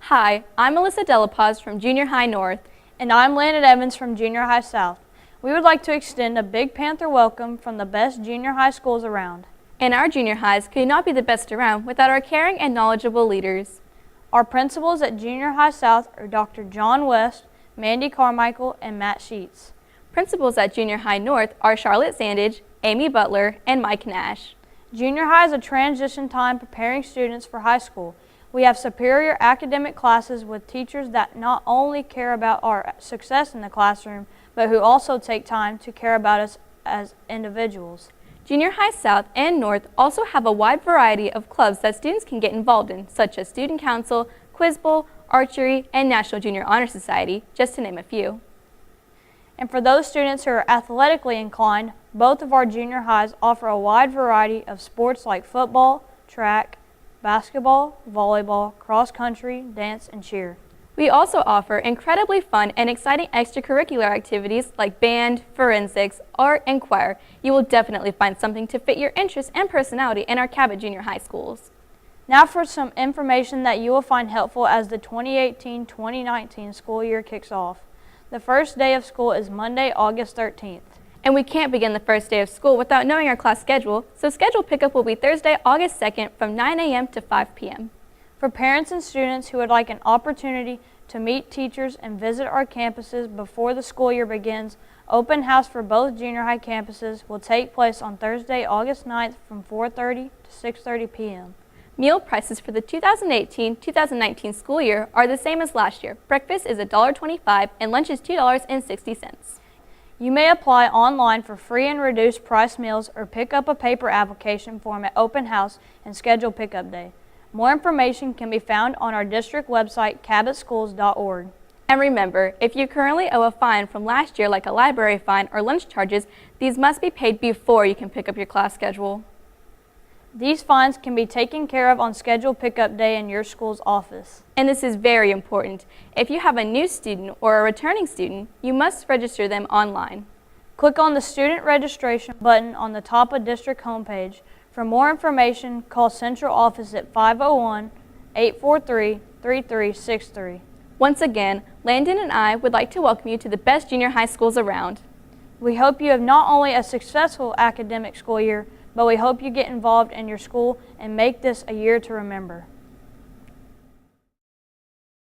Hi, I'm Alyssa Delapaz from Junior High North. And I'm Landon Evans from Junior High South. We would like to extend a Big Panther welcome from the best junior high schools around. And our junior highs could not be the best around without our caring and knowledgeable leaders. Our principals at Junior High South are Dr. John West, Mandy Carmichael, and Matt Sheets. Principals at Junior High North are Charlotte Sandage, Amy Butler, and Mike Nash. Junior high is a transition time preparing students for high school. We have superior academic classes with teachers that not only care about our success in the classroom, but who also take time to care about us as individuals. Junior High South and North also have a wide variety of clubs that students can get involved in, such as Student Council, Quiz Bowl, Archery, and National Junior Honor Society, just to name a few. And for those students who are athletically inclined, both of our junior highs offer a wide variety of sports like football, track, basketball, volleyball, cross country, dance, and cheer. We also offer incredibly fun and exciting extracurricular activities like band, forensics, art, and choir. You will definitely find something to fit your interests and personality in our Cabot Junior High schools. Now for some information that you will find helpful as the 2018-2019 school year kicks off. The first day of school is Monday, August 13th. And we can't begin the first day of school without knowing our class schedule, so scheduled pickup will be Thursday, August 2nd from 9 a.m. to 5 p.m. For parents and students who would like an opportunity to meet teachers and visit our campuses before the school year begins, open house for both junior high campuses will take place on Thursday, August 9th from 4:30 to 6:30 p.m. Meal prices for the 2018-2019 school year are the same as last year. Breakfast is $1.25 and lunch is $2.60. You may apply online for free and reduced price meals or pick up a paper application form at open house and schedule pickup day. More information can be found on our district website, cabotschools.org. And remember, if you currently owe a fine from last year like a library fine or lunch charges, these must be paid before you can pick up your class schedule. These fines can be taken care of on scheduled pickup day in your school's office. And this is very important. If you have a new student or a returning student, you must register them online. Click on the student registration button on the top of district homepage. For more information, call central office at 501-843-3363. Once again, Landon and I would like to welcome you to the best junior high schools around. We hope you have not only a successful academic school year, but we hope you get involved in your school and make this a year to remember.